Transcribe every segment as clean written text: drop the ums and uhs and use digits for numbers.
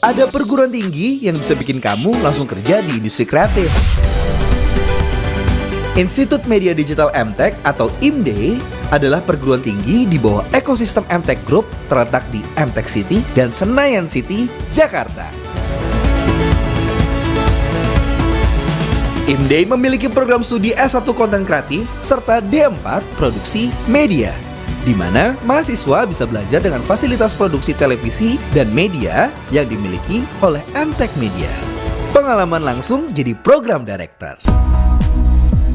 Ada perguruan tinggi yang bisa bikin kamu langsung kerja di industri kreatif. Institut Media Digital MTech atau IMD adalah perguruan tinggi di bawah ekosistem MTech Group terletak di MTech City dan Senayan City, Jakarta. IMD memiliki program studi S1 Konten Kreatif serta D4 Produksi Media, di mana mahasiswa bisa belajar dengan fasilitas produksi televisi dan media yang dimiliki oleh MTech Media. Pengalaman langsung jadi program director.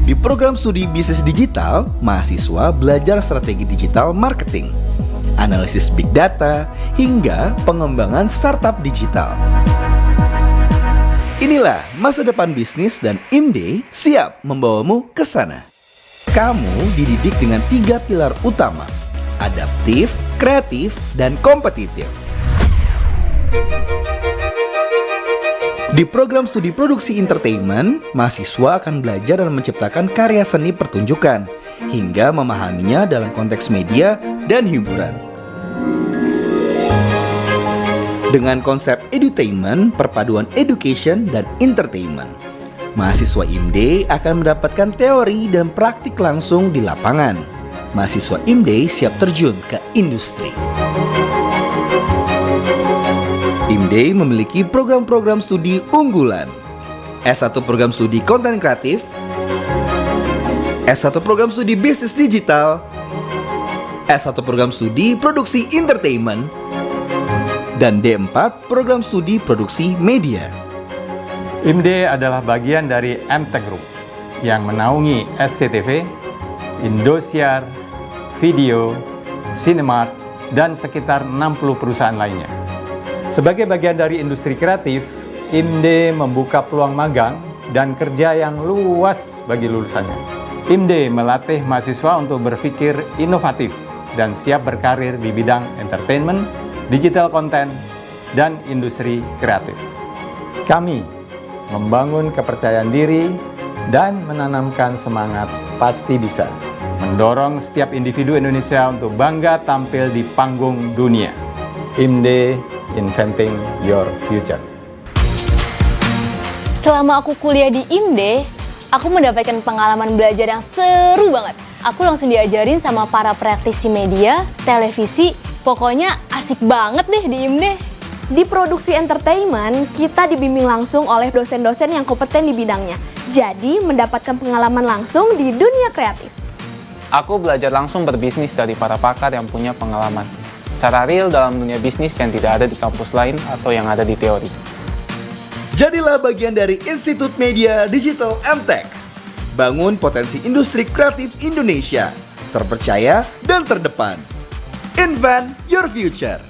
Di program studi bisnis digital, mahasiswa belajar strategi digital marketing, analisis big data, hingga pengembangan startup digital. Inilah masa depan bisnis dan IMD siap membawamu ke sana. Kamu dididik dengan 3 pilar utama: adaptif, kreatif, dan kompetitif. Di program studi produksi entertainment, mahasiswa akan belajar dan menciptakan karya seni pertunjukan hingga memahaminya dalam konteks media dan hiburan. Dengan konsep edutainment, perpaduan education dan entertainment, mahasiswa IMD akan mendapatkan teori dan praktik langsung di lapangan. Mahasiswa IMD siap terjun ke industri. IMD memiliki program-program studi unggulan: S1 Program Studi Konten Kreatif, S1 Program Studi Bisnis Digital, S1 Program Studi Produksi Entertainment, dan D4 Program Studi Produksi Media. IMD adalah bagian dari MTech Group yang menaungi SCTV, Indosiar, Video, Cinemark, dan sekitar 60 perusahaan lainnya. Sebagai bagian dari industri kreatif, IMD membuka peluang magang dan kerja yang luas bagi lulusannya. IMD melatih mahasiswa untuk berpikir inovatif dan siap berkarir di bidang entertainment, digital content, dan industri kreatif. Kami membangun kepercayaan diri dan menanamkan semangat pasti bisa, mendorong setiap individu Indonesia untuk bangga tampil di panggung dunia. IMD, Inventing Your Future. Selama aku kuliah di IMD, aku mendapatkan pengalaman belajar yang seru banget. Aku langsung diajarin sama para praktisi media, televisi, pokoknya asik banget deh di IMD. Di produksi entertainment, kita dibimbing langsung oleh dosen-dosen yang kompeten di bidangnya. Jadi, mendapatkan pengalaman langsung di dunia kreatif. Aku belajar langsung berbisnis dari para pakar yang punya pengalaman secara real dalam dunia bisnis yang tidak ada di kampus lain atau yang ada di teori. Jadilah bagian dari Institut Media Digital MTech. Bangun potensi industri kreatif Indonesia, terpercaya dan terdepan. Invent your future.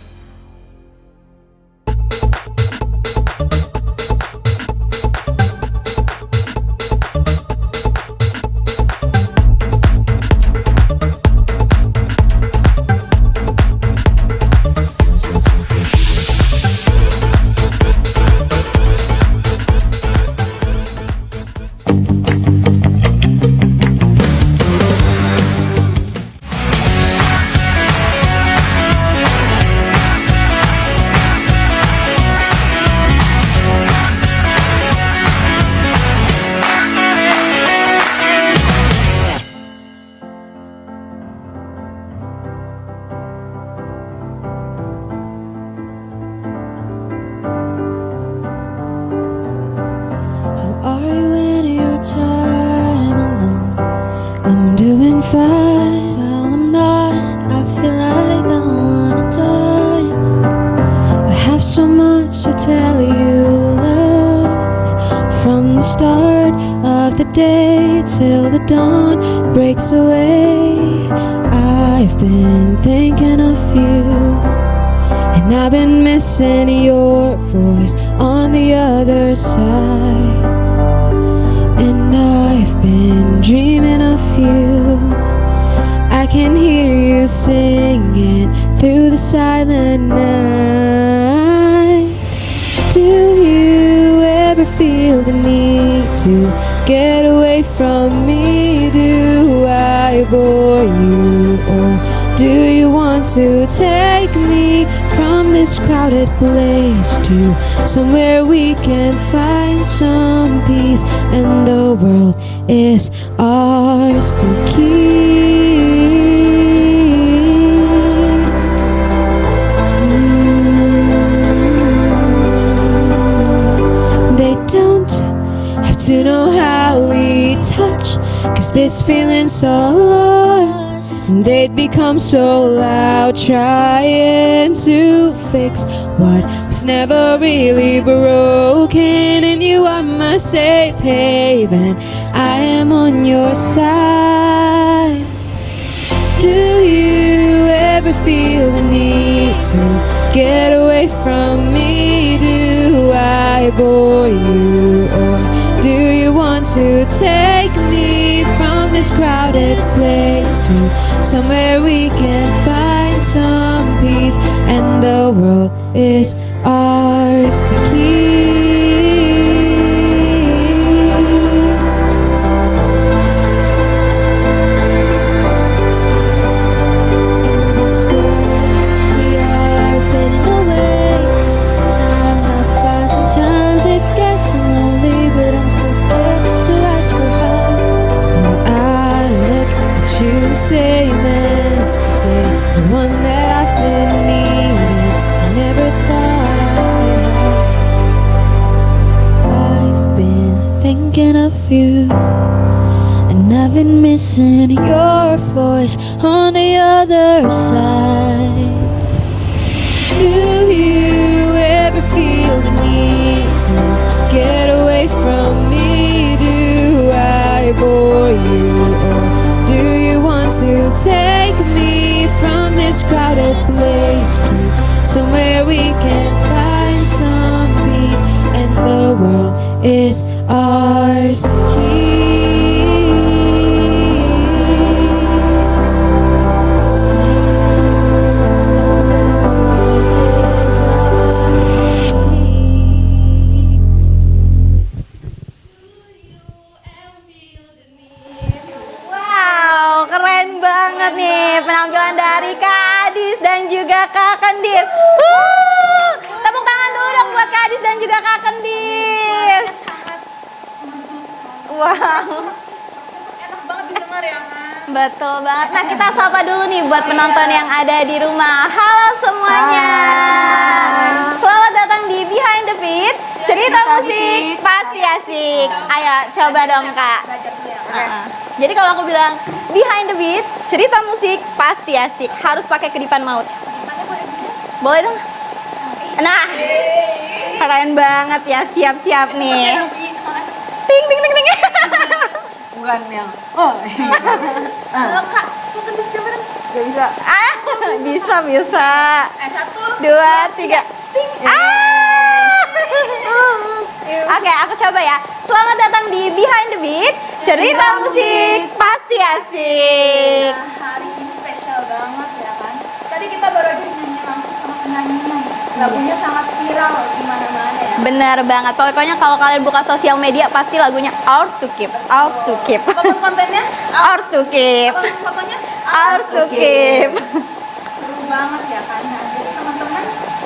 Day till the dawn breaks away, I've been thinking of you, and I've been missing your voice on the other side, and I've been dreaming of you. I can hear you singing through the silent night. Do you ever feel the need to get away from me? Do I bore you, or do you want to take me from this crowded place to somewhere we can find some peace, and the world is ours to keep. They don't have to know how we touch, 'cause this feeling's all ours. And they'd become so loud trying to fix what was never really broken. And you are my safe haven, I am on your side. Do you ever feel the need to get away from me? Do I bore you, or do you want to take me from this crowded place to somewhere we can find some peace, and the world is ours to keep. In this world we are fading away, and I'm not fine. Sometimes it gets so lonely, but I'm still scared to ask for help. When I look at you the same as today, the one that I've been needing, I never thought I'd have. I've been thinking of you, and I've been missing your voice on the other side. Do you ever feel the need to get away from me? Do I bore you, or do you want to take me from this crowded place to somewhere we can find some peace, and the world is ours to keep. Wow, keren banget nih penampilan dari Kak Adis dan juga Kak Kendis. Tepuk tangan dulu dong buat Kak Adis dan juga Kak Kendis. Wow. Enak banget didengar ya, betul banget. Nah, kita sapa dulu nih buat penonton yang ada di rumah. Halo semuanya. Selamat datang di Behind the Beat, cerita musik pasti asik. Ayo coba dong Kak. Jadi kalau aku bilang Behind the Beat, cerita musik pasti asik, harus pakai kedipan maut. Boleh dong? Nah, keren banget ya, siap-siap nih. Ting ting ting ting. Bukan yang. Oh. Halo Kak, itu bisa bener? Gak bisa. Bisa bisa. 1, 2, 3. Ting. Oke, aku coba ya. Selamat datang di Behind the Beat, cerita musik pasti asik. Hari ini spesial banget ya kan. Tadi kita baru aja nyanyi langsung sama penyanyinya. Lagunya sangat viral di mana-mana ya. Benar banget. Pokoknya kalau kalian buka sosial media pasti lagunya Ours to Keep. Ours to Keep. Apapun kontennya, Ours to Keep. apapun fotonya, Ours to Keep. seru banget ya kan. Nah, jadi teman-teman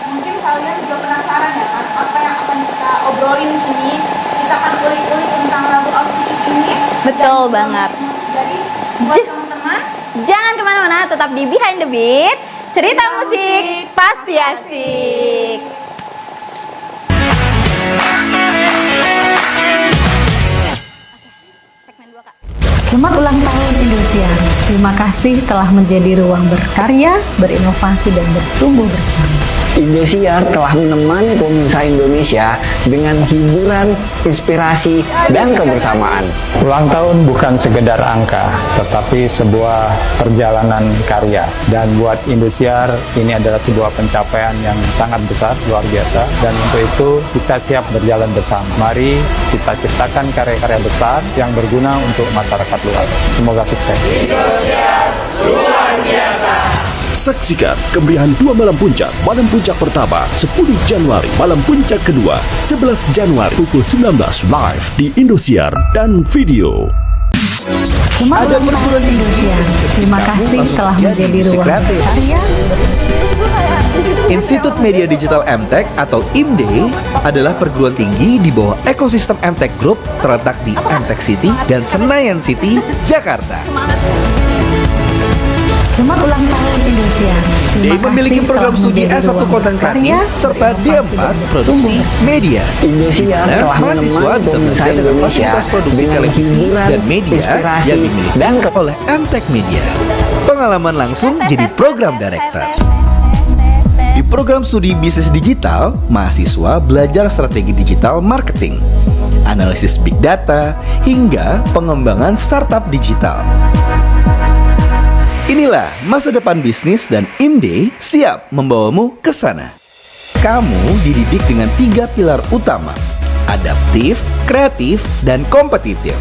mungkin kalian juga penasaran ya kan apa yang akan kita obrolin di sini. Kita akan ulik-ulik tentang lagu Ours to Keep ini. Betul banget. Jadi buat teman-teman, Jangan kemana-mana, tetap di Behind the Beat, cerita musik pasti asik. Segmen 2 Kak. Selamat ulang tahun Indosiar. Terima kasih telah menjadi ruang berkarya, berinovasi, dan bertumbuh bersama. Indosiar telah menemani pemirsa Indonesia dengan hiburan, inspirasi, dan kebersamaan. Ulang tahun bukan sekedar angka, tetapi sebuah perjalanan karya. Dan buat Indosiar, ini adalah sebuah pencapaian yang sangat besar, luar biasa. Dan untuk itu, kita siap berjalan bersama. Mari kita ciptakan karya-karya besar yang berguna untuk masyarakat luas. Semoga sukses. Saksikan kemeriahan 2 malam puncak. Malam puncak pertama 10 Januari, malam puncak kedua 11 Januari pukul 19 live di Indosiar dan video. Selamat ulang tahun Indosiar. Terima kasih telah menjadi ruang berkarya, Institut Media Digital MTech atau IMDe adalah perguruan tinggi di bawah ekosistem MTech Group terletak di MTech City dan Senayan City, Jakarta. Selamat ulang tahun Indonesia. IMDe memiliki program studi S1 konten kreatif serta D4 produksi media. Indosiar Nah, telah mahasiswa menemukan bisa pemirsa belajar dengan Indonesia fasilitas produksi dengan televisi hiburan, dan media inspirasi, yang dimiliki dan oleh MTech Media. Pengalaman langsung jadi program director. Di program studi bisnis digital, mahasiswa belajar strategi digital marketing, analisis big data, hingga pengembangan startup digital. Inilah masa depan bisnis dan IMDe siap membawamu ke sana. Kamu dididik dengan 3 pilar utama: adaptif, kreatif, dan kompetitif.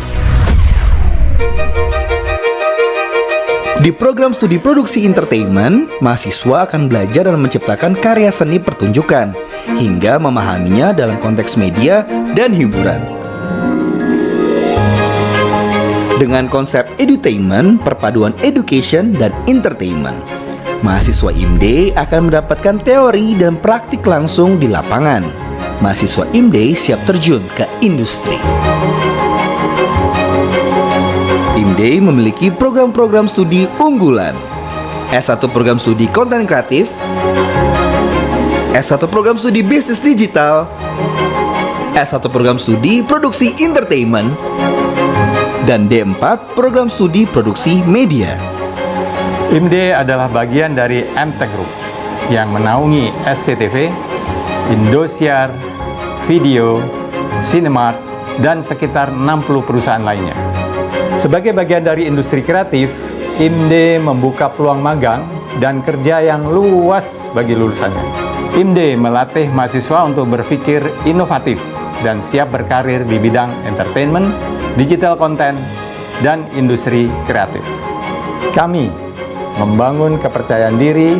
Di program studi produksi entertainment, mahasiswa akan belajar dan menciptakan karya seni pertunjukan hingga memahaminya dalam konteks media dan hiburan. Dengan konsep edutainment, perpaduan education dan entertainment, mahasiswa IMDe akan mendapatkan teori dan praktik langsung di lapangan. Mahasiswa IMDe siap terjun ke industri. IMDe memiliki program-program studi unggulan: S1 program studi konten kreatif, S1 program studi bisnis digital, S1 program studi produksi entertainment, dan D4 program studi produksi media. IMDe adalah bagian dari MTech Group yang menaungi SCTV, Indosiar, Video, Cinemark, dan sekitar 60 perusahaan lainnya. Sebagai bagian dari industri kreatif, IMDe membuka peluang magang dan kerja yang luas bagi lulusannya. IMDe melatih mahasiswa untuk berpikir inovatif dan siap berkarir di bidang entertainment, digital content, dan industri kreatif. Kami membangun kepercayaan diri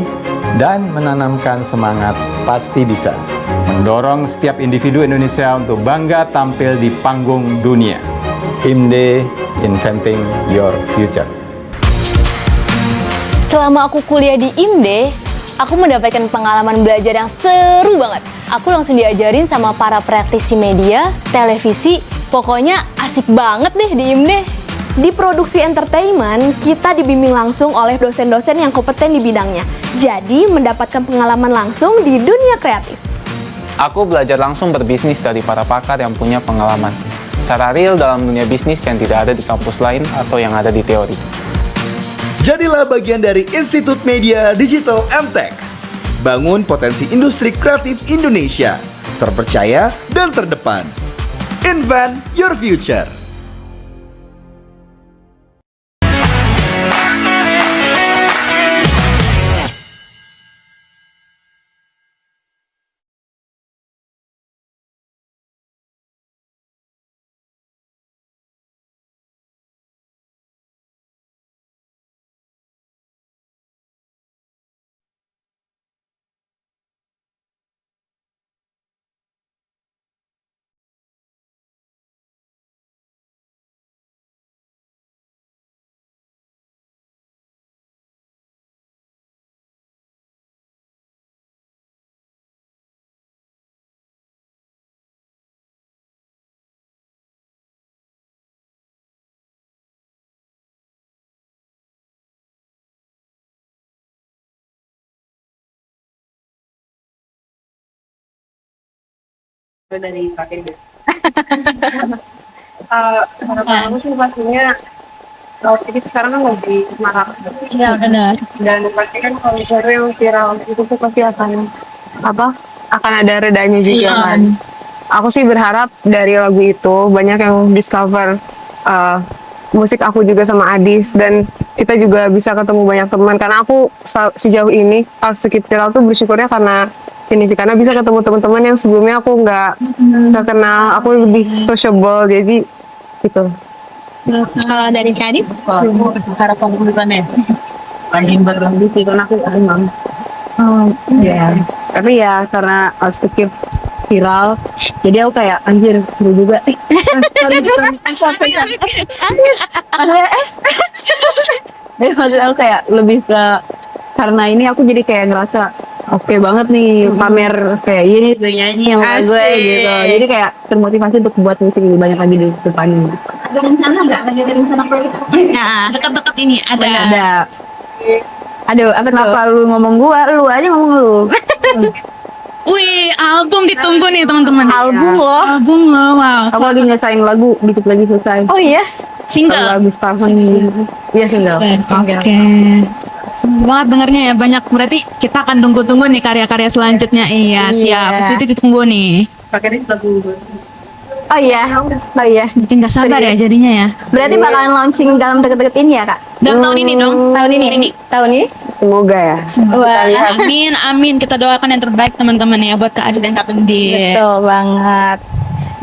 dan menanamkan semangat pasti bisa, mendorong setiap individu Indonesia untuk bangga tampil di panggung dunia. IMDe, Inventing Your Future. Selama aku kuliah di IMDe, aku mendapatkan pengalaman belajar yang seru banget. Aku langsung diajarin sama para praktisi media, televisi, pokoknya asik banget deh di IMDe. Di produksi entertainment, kita dibimbing langsung oleh dosen-dosen yang kompeten di bidangnya. Jadi, mendapatkan pengalaman langsung di dunia kreatif. Aku belajar langsung berbisnis dari para pakar yang punya pengalaman secara real dalam dunia bisnis yang tidak ada di kampus lain atau yang ada di teori. Jadilah bagian dari Institut Media Digital MTech. Bangun potensi industri kreatif Indonesia, terpercaya dan terdepan. Invent your future. Dari pakai harapan aku sih pastinya kita sekarang kan lagi marak. Iya benar. Dan pastikan kalau misalnya yang viral itu tuh pasti akan ada redanya juga kan. Aku sih berharap dari lagu itu banyak yang discover musik aku juga sama Adis, dan kita juga bisa ketemu banyak teman, karena aku sejauh ini Art Skip Viral tuh bersyukurnya karena bisa ketemu teman-teman yang sebelumnya aku nggak kenal, aku lebih sociable, jadi gitu. Kalau dari Kadif, harapan kedepannya paling berlanjut sih, karena aku emang tapi ya karena Art Skip Viral, jadi aku kayak anjir seru juga. Maksud aku kayak lebih ke, karena ini aku jadi kayak ngerasa oke banget nih pamer kayak ini gue nyanyi sama gue gitu. Jadi kayak termotivasi untuk buat musik lebih banyak lagi di depannya. Ada rencana nggak? Ada rencana proyek? Nah, dekat-dekat ini ada. Aduh, apa kenapa lu ngomong gua? Lu aja ngomong lu. Wih, album ditunggu nih teman-teman. Album loh. Album loh, wow. Aku lagi nyesain lagu, dikit lagi selesai. Oh yes, single. Lagu Starman. Iya single. Oke. Seneng banget dengarnya ya, banyak. Berarti kita akan tunggu-tunggu nih karya-karya selanjutnya. Iya, siap. Pasti itu ditunggu nih. Pakai lagu. Oh iya. Jadi nggak sabar ya jadinya ya. Berarti bakalan launching dalam deket-deket ini ya kak? Dalam tahun ini dong. Tahun ini? Tahun ini? Semoga ya. Wah, amin. Kita doakan yang terbaik teman-teman ya buat Kak Adit dan Kak Pendis. Betul banget.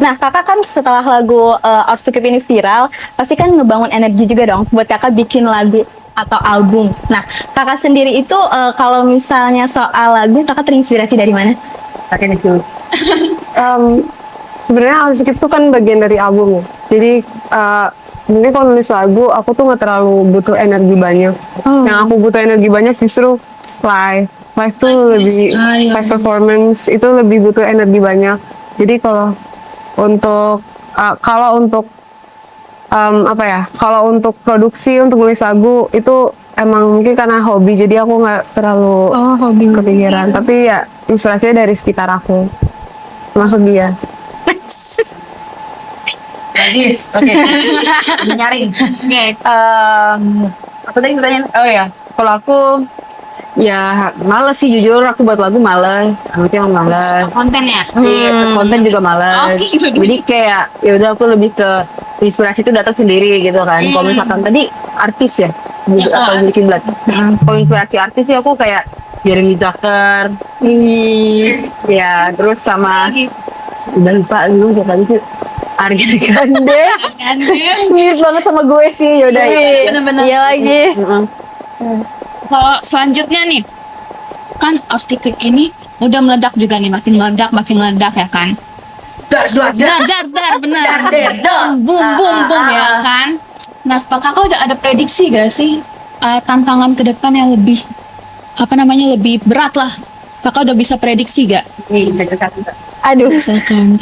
Nah kakak kan setelah lagu Ours to Keep ini viral, pasti kan ngebangun energi juga dong buat kakak bikin lagu atau album. Nah kakak sendiri itu kalau misalnya soal lagu, kakak terinspirasi dari mana? Pakai itu. Sebenarnya Ours to Keep itu kan bagian dari album ya. Jadi mungkin kalau nulis lagu, aku tuh nggak terlalu butuh energi banyak. Yang aku butuh energi banyak justru live. Live tuh lebih live performance itu lebih butuh energi banyak. Jadi kalau untuk kalau untuk produksi, untuk nulis lagu itu emang mungkin karena hobi. Jadi aku nggak terlalu kepikiran. Tapi ya inspirasinya dari sekitar aku, termasuk dia. Gadis, oke. Nyaring. Oke. Apa tadi pertanyaan? Oh ya, kalau aku ya males sih jujur, aku buat lagu males, anaknya males. Konten ya? Konten juga males. Jadi kayak ya udah aku lebih ke inspirasi itu datang sendiri gitu kan. Kalau misalkan tadi artis ya, atau bikin blood. Kalau inspirasi artis sih aku kayak Jeremy Zucker, ya terus sama udah lupa lu siapa sih? Ariana Grande. Mirip banget sama gue sih, yaudah. Bener-bener. Iya lagi. Kalau selanjutnya nih, kan Ours to Keep ini udah meledak juga nih, makin meledak ya kan? Dar, bener. Boom ya kan? Nah, Pak Kakak udah ada prediksi gak sih tantangan ke depan yang lebih lebih berat lah? Kakak udah bisa prediksi gak? Aduh. Silakan,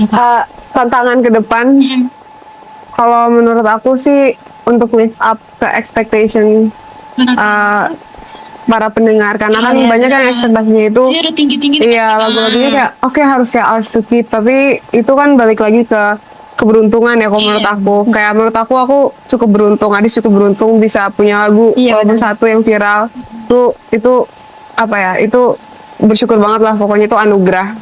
tantangan ke depan, kalau menurut aku sih untuk live up ke expectation para pendengar, karena kan banyak kan ekspektasinya itu udah tinggi-tinggi nih. Iya, lagu-lagunya kayak oke, harus kayak Ours to Keep, tapi itu kan balik lagi ke keberuntungan ya. Kalau menurut aku, kayak menurut aku cukup beruntung, Adis cukup beruntung bisa punya lagu walaupun satu yang viral. Itu apa ya, itu bersyukur banget lah, pokoknya itu anugerah.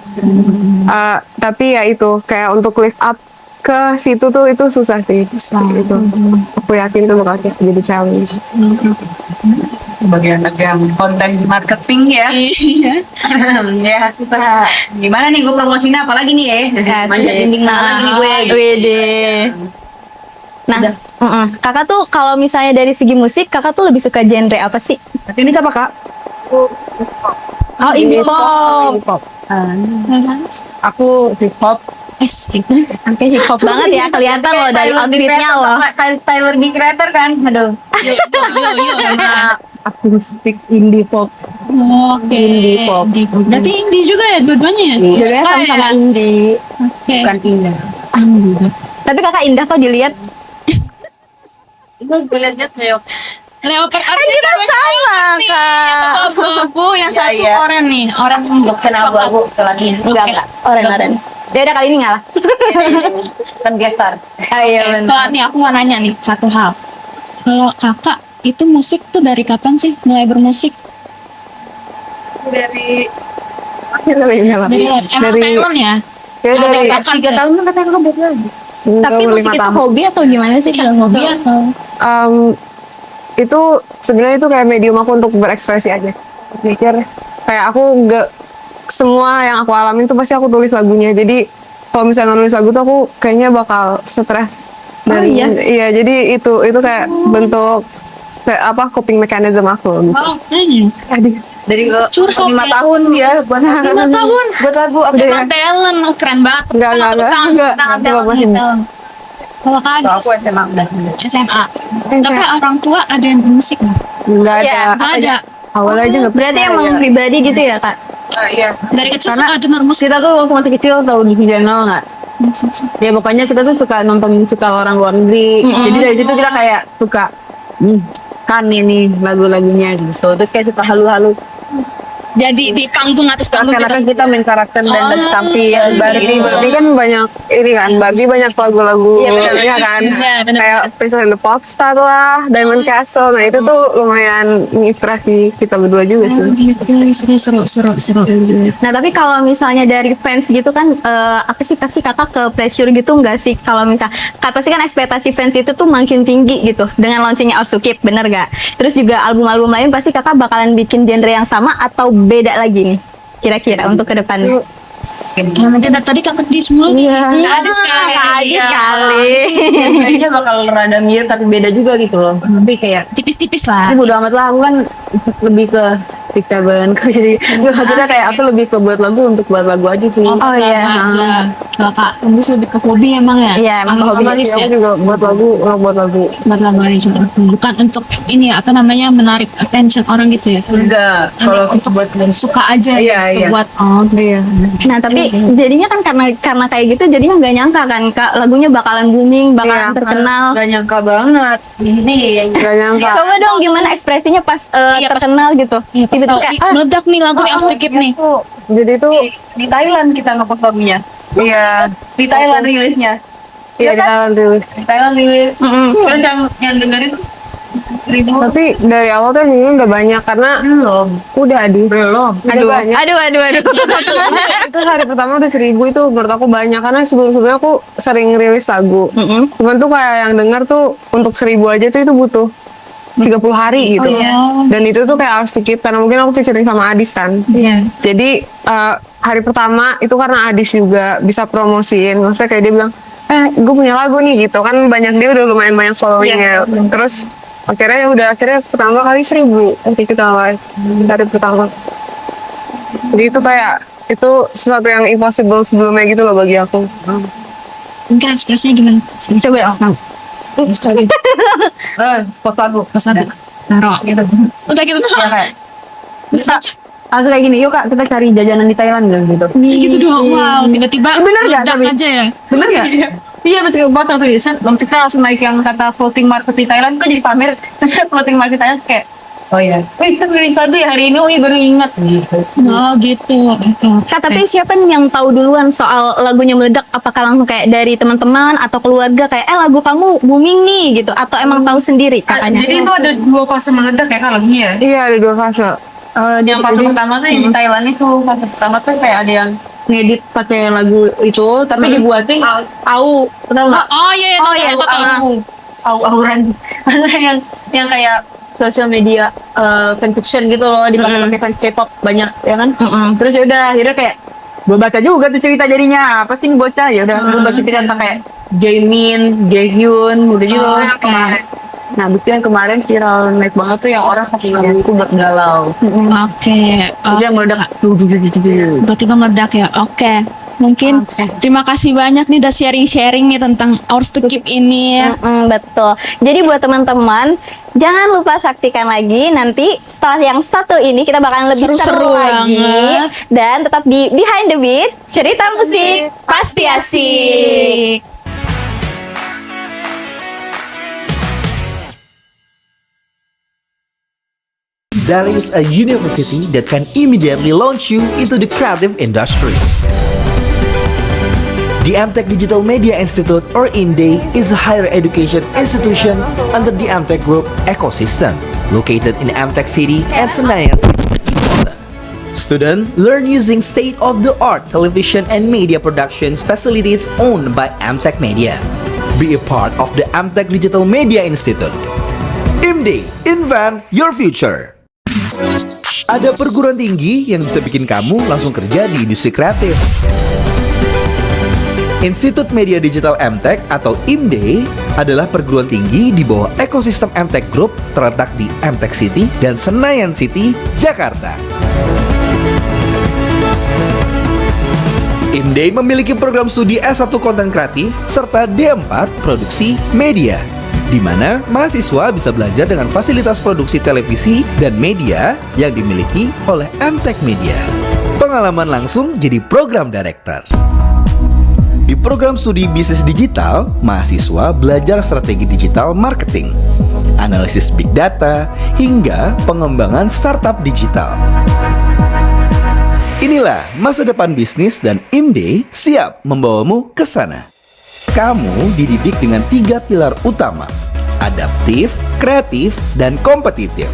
Tapi ya itu kayak untuk live up ke situ tuh itu susah sih. Itu aku yakin itu bakal jadi challenge. Bagian konten marketing ya. Iya. Ya, kita gimana nih gue promosinya apalagi nih ya? Manjat dinding mana lagi nih gue? Wede. Nah, kakak tuh kalau misalnya dari segi musik, kakak tuh lebih suka genre apa sih? Ini siapa kak? Oh, indie pop. Aku hip hop. Oke, hip hop banget ya, kelihatan loh dari outfitnya loh. Tyler the Creator kan? Aduh. Yo. Akustik indie pop. Oke. Indie pop. Berarti indie juga ya dua-duanya ya? Dua-duanya sama-sama indie. Oke. Bukan indah. Tapi kakak indah kok dilihat. Itu gue liat Leo. Leopard Kan kita sama, Kak. Yang satu abu-abu, yang satu oranye nih. Oranye Bukan abu-abu lagi. Enggak. Oren. Dia udah kali ini ngalah. Kan gestar. Iya benar. Kalau nih aku mau nanya nih satu hal. Kalau kakak itu musik tuh dari kapan sih mulai bermusik? Dari Emang talent ya? Ya dari 3 tahun kan katanya aku buat lagi. Tapi musik itu hobi atau gimana sih kalau hobi atau? Itu sebenarnya itu kayak medium aku untuk berekspresi aja. Mikir kayak aku nggak semua yang aku alamin tuh pasti aku tulis lagunya. Jadi kalau misalnya nulis lagu tuh aku kayaknya bakal stres. Dan iya jadi itu kayak bentuk kayak coping mechanism aku. Gitu. Oh, kayaknya. Dari 5 tahun ya buat 5 tahun buat lagu apa ya? Talent, keren banget. Enggak. Kalau Kak Adis, aku SMA udah. SMA. Tapi orang tua ada yang bermusik nggak? Enggak ada. Awalnya aja nggak. Berarti emang pribadi gitu ya kak? Iya. Dari kecil Karena suka denger musik. kita tuh waktu masih kecil tahu Disney Channel nggak? Ya pokoknya kita tuh suka nonton musik orang luar negeri. Jadi dari situ kita kayak suka kan ini lagu-lagunya gitu. Terus kayak suka halu-halu. Jadi di panggung atas panggung Karena kita main karakter dan tampil. Barbie kan banyak ini kan. Barbie banyak lagu-lagu ya kan. Iya, bener. Kayak Princess and the Popstar lah, Diamond Castle. Nah itu tuh lumayan menginspirasi kita berdua juga sih. Seru. Nah tapi kalau misalnya dari fans gitu kan, apa sih pasti kakak ke pressure gitu nggak sih? Kalau misal, pasti kan ekspektasi fans itu tuh makin tinggi gitu dengan launchingnya Ours to Keep, bener gak? Terus juga album-album lain pasti kakak bakalan bikin genre yang sama atau beda lagi nih kira-kira untuk kedepannya? Namanya tadi kakak di semua. Iya. Ada sekali. Kayaknya bakal rada mirip tapi beda juga gitu loh. Tapi kayak Tipis-tipis lah. tapi bodo amat lah, aku kan lebih ke diktabaran kok, jadi maksudnya kayak aku lebih ke buat lagu untuk buat lagu aja sih. Oh iya. Kakak Embus lebih ke hobi emang ya? Iya, emang ke hobi. Nulis ya? Aku juga buat lagu Buat lagu aja. Bukan untuk ini apa namanya menarik attention orang gitu ya? enggak, kalau aku buat Suka aja Iya, gitu iya. buat iya. Nah tapi jadinya kan karena kayak gitu jadinya nggak nyangka kan kak lagunya bakalan booming, bakalan terkenal. Gak nyangka banget. ini. Gak nyangka. Coba dong gimana ekspresinya pas terkenal gitu. Iya, pas Tiba-tiba tahu kayak, meledak nih lagu nih Ours to Keep nih. Jadi itu Di Thailand kita ngepost lagunya. iya Di Thailand rilisnya. iya di Thailand rilis. Di Thailand rilis. Terus yang dengerin 1.000. Tapi dari awal tuh ini udah banyak karena udah Belum. banyak. aduh. Itu hari pertama udah 1.000, itu menurut aku banyak karena sebelumnya aku sering rilis lagu. Cuman tuh kayak yang denger tuh untuk 1.000 aja tuh itu butuh 30 hari gitu. Dan itu tuh kayak harus skip karena mungkin aku featuring sama Adis kan. Jadi hari pertama itu karena Adis juga bisa promosiin, maksudnya kayak dia bilang gue punya lagu nih gitu kan, banyak, dia udah lumayan banyak followingnya. Terus akhirnya pertama kali 1.000 nanti kita live dari pertama. Jadi itu kayak itu sesuatu yang impossible sebelumnya gitu loh bagi aku. Mungkin ekspresinya gimana? Coba ya. Post lagu. Pas lagu. Taruh gitu. Udah gitu doang. Langsung kayak gini, yuk kak kita cari jajanan di Thailand gitu. Gitu doang. Wow, tiba-tiba Bener gak meledak tapi? aja ya. Bener gak? Iya betul banget langsung riset. Kita langsung naik yang kata floating market di Thailand, kok jadi pamer. Terus floating market Thailand kayak, oh iya, wih kita rilis lagu ya hari ini, oh iya baru ingat gitu. Oh gitu. Kak, tapi siapa nih yang tahu duluan soal lagunya meledak? Apakah langsung kayak dari teman-teman atau keluarga kayak lagu kamu booming nih gitu, atau emang tahu sendiri kakaknya? Jadi itu ada 2 fase meledak ya kan lagunya ya. Iya ada 2 fase. Yang fase pertama tuh yang di Thailand itu, fase pertama tuh kayak ada yang ngedit pakai lagu itu, tapi dibuatin au, tahu nggak? Oh iya, tahu. Auran, yang kayak sosial media fanfiction gitu loh, dipakai fans K-pop banyak ya kan. Terus ya udah akhirnya kayak gue baca juga tuh cerita jadinya apa sih nih bocah, ya udah gue baca cerita tentang kayak Jaemin, Jaehyun, udah juga. Nah, bukti yang kemarin viral naik banget tuh yang orang pakai lagu itu buat galau. Oke. Terus yang meledak. Tiba-tiba meledak ya. Oke. Mungkin terima kasih banyak nih udah sharing-sharing nih tentang Ours to Keep ini. Betul. Jadi buat teman-teman jangan lupa saksikan lagi nanti setelah yang satu ini kita bakalan lebih seru lagi banget. Dan tetap di Behind the Beat, cerita musik pasti asik. There is a university that can immediately launch you into the creative industry. The MTech Digital Media Institute, or IMDE, is a higher education institution under the MTech Group ecosystem, located in MTech City and Senayan City. Students learn using state-of-the-art television and media productions facilities owned by MTech Media. Be a part of the MTech Digital Media Institute. IMDE, invent your future. Ada perguruan tinggi yang bisa bikin kamu langsung kerja di industri kreatif. Institut Media Digital MTech atau IMDE adalah perguruan tinggi di bawah ekosistem MTech Group terletak di MTech City dan Senayan City, Jakarta. IMDE memiliki program studi S1 Konten Kreatif serta D4 Produksi Media, di mana mahasiswa bisa belajar dengan fasilitas produksi televisi dan media yang dimiliki oleh MTech Media. pengalaman langsung jadi program director. Di program studi bisnis digital, mahasiswa belajar strategi digital marketing, analisis big data, hingga pengembangan startup digital. Inilah masa depan bisnis dan IMDe siap membawamu ke sana. Kamu dididik dengan 3 pilar utama: adaptif, kreatif, dan kompetitif.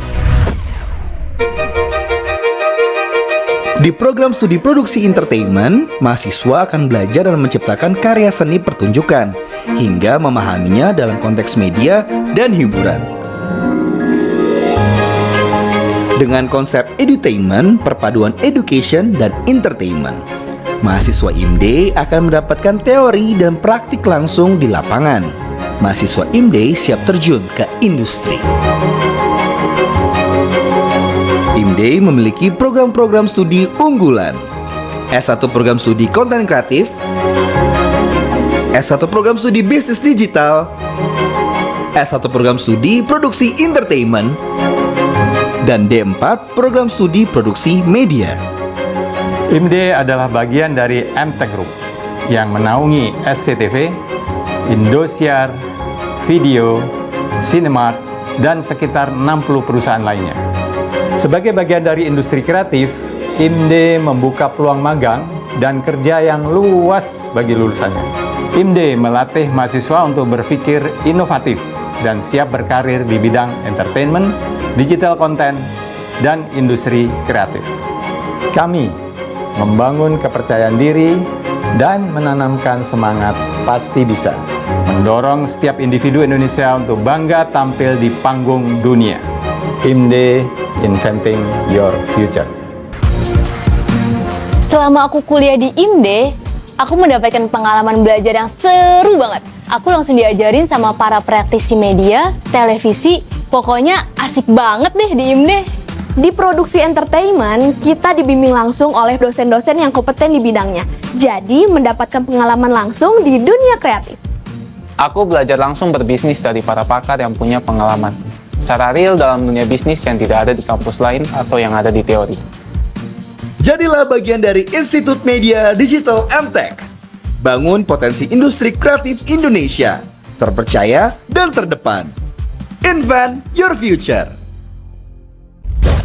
Di program studi produksi entertainment, mahasiswa akan belajar dan menciptakan karya seni pertunjukan hingga memahaminya dalam konteks media dan hiburan. Dengan konsep edutainment, perpaduan education dan entertainment, mahasiswa IMDe akan mendapatkan teori dan praktik langsung di lapangan. Mahasiswa IMDe siap terjun ke industri. IMDe memiliki program-program studi unggulan: S1 program studi konten kreatif, S1 program studi bisnis digital, S1 program studi produksi entertainment, dan D4 program studi produksi media. IMDe adalah bagian dari MTech Group yang menaungi SCTV, Indosiar, Video, Cinemark, dan sekitar 60 perusahaan lainnya. Sebagai bagian dari industri kreatif, IMDe membuka peluang magang dan kerja yang luas bagi lulusannya. IMDe melatih mahasiswa untuk berpikir inovatif dan siap berkarir di bidang entertainment, digital content, dan industri kreatif. Kami membangun kepercayaan diri dan menanamkan semangat pasti bisa, mendorong setiap individu Indonesia untuk bangga tampil di panggung dunia. IMDe, inventing your future. Selama aku kuliah di IMDe, aku mendapatkan pengalaman belajar yang seru banget. Aku langsung diajarin sama para praktisi media, televisi, pokoknya asik banget deh di IMDe. Di produksi entertainment, kita dibimbing langsung oleh dosen-dosen yang kompeten di bidangnya. Jadi, mendapatkan pengalaman langsung di dunia kreatif. Aku belajar langsung berbisnis dari para pakar yang punya pengalaman secara real dalam dunia bisnis yang tidak ada di kampus lain atau yang ada di teori. Jadilah bagian dari Institut Media Digital MTech. Bangun potensi industri kreatif Indonesia, terpercaya dan terdepan. Invent your future.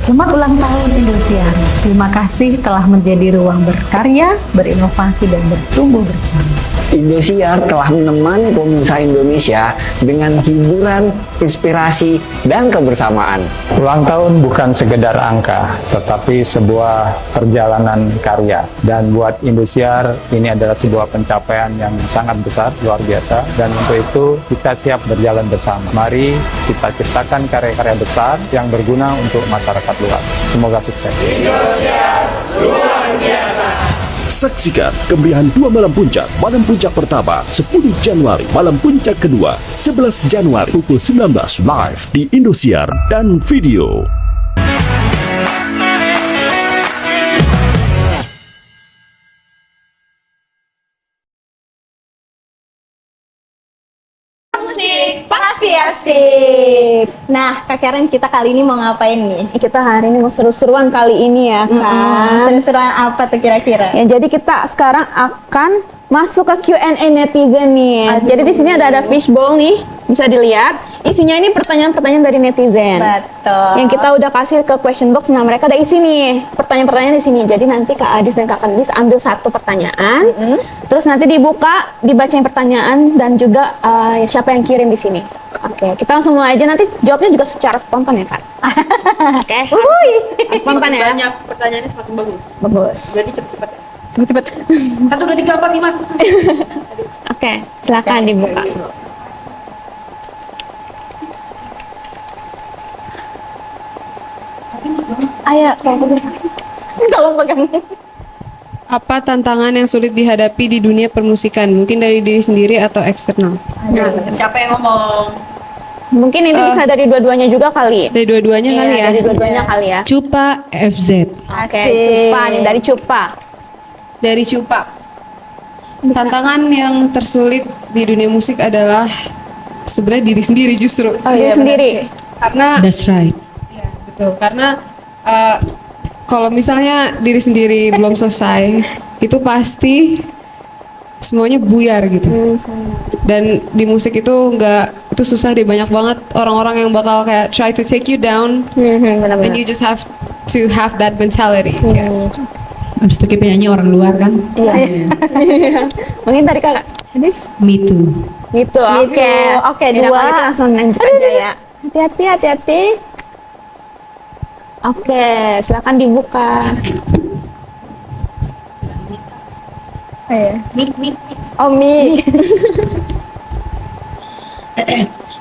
Selamat ulang tahun Indosiar. Terima kasih telah menjadi ruang berkarya, berinovasi, dan bertumbuh bersama. Indosiar telah menemani pemirsa Indonesia dengan hiburan, inspirasi, dan kebersamaan. Ulang tahun bukan sekedar angka, tetapi sebuah perjalanan karya. Dan buat Indosiar, ini adalah sebuah pencapaian yang sangat besar, luar biasa. Dan untuk itu, kita siap berjalan bersama. Mari kita ciptakan karya-karya besar yang berguna untuk masyarakat luas. Semoga sukses. Indosiar luar biasa. Saksikan kemeriahan 2 malam puncak. Malam puncak pertama 10 Januari, malam puncak kedua 11 Januari pukul 19 live di Indosiar dan Video. Musik pasti asik. Nah, Kak Karen, kita kali ini mau ngapain nih? Kita hari ini mau seru-seruan kali ini ya kan. Seru-seruan apa tuh kira-kira? Ya, jadi kita sekarang akan masuk ke Q&A netizen nih. Jadi di sini ada fishbowl nih, bisa dilihat. Isinya ini pertanyaan-pertanyaan dari netizen. Betul. Yang kita udah kasih ke question box, nah mereka ada isi nih pertanyaan-pertanyaan di sini. Jadi nanti Kak Adis dan Kak Kendis ambil satu pertanyaan, terus nanti dibuka, dibacain pertanyaan dan juga siapa yang kirim di sini. Oke, kita langsung mulai aja. Nanti jawabnya juga secara spontan ya Kak. Oke. Spontan ya. Banyak pertanyaannya semakin bagus. Bagus. Jadi cepet-cepet. Cepet. 1, 2, 3, 4, 5. Oke, silakan dibuka. Ayo, tolong pegang. Apa tantangan yang sulit dihadapi di dunia permusikan? Mungkin dari diri sendiri atau eksternal? Siapa yang ngomong? Mungkin ini bisa dari dua-duanya juga kali. Dari dua-duanya kali ya? Dari dua-duanya kali ya. Cupa FZ. Oke, Cupa nih, dari Cupa. Dari Cupa. Tantangan yang tersulit di dunia musik adalah sebenarnya diri sendiri justru. Diri sendiri. Karena That's right. ya, betul. Karena kalau misalnya diri sendiri belum selesai, itu pasti semuanya buyar gitu. Dan di musik itu itu susah deh, banyak banget orang-orang yang bakal kayak try to take you down, and you just have to have that mentality. Habis itu kayak penyanyi orang luar kan? Iya. Mungkin tadi Kakak Adis? Me too. Gitu. Oke, dua. kalau gitu langsung lanjut aja ya. Hati-hati. Oke, silakan dibuka. Mik. Oh, mik.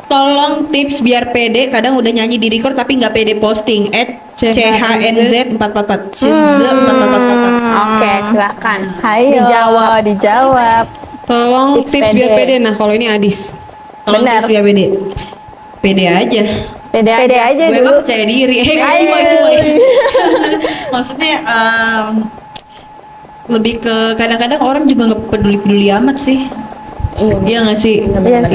Tolong tips biar pede, kadang udah nyanyi di record tapi nggak pede posting. @CHNZ 444. CHNZ 444. Oke, silakan. Ayo, dijawab. Tolong tips biar pede. Nah, kalau ini Adis. Tolong tips biar pede. Pede aja. Pede aja Gue dulu. emang percaya diri. Cuma. Maksudnya lebih ke kadang-kadang orang juga nggak peduli amat sih. Iya nggak sih?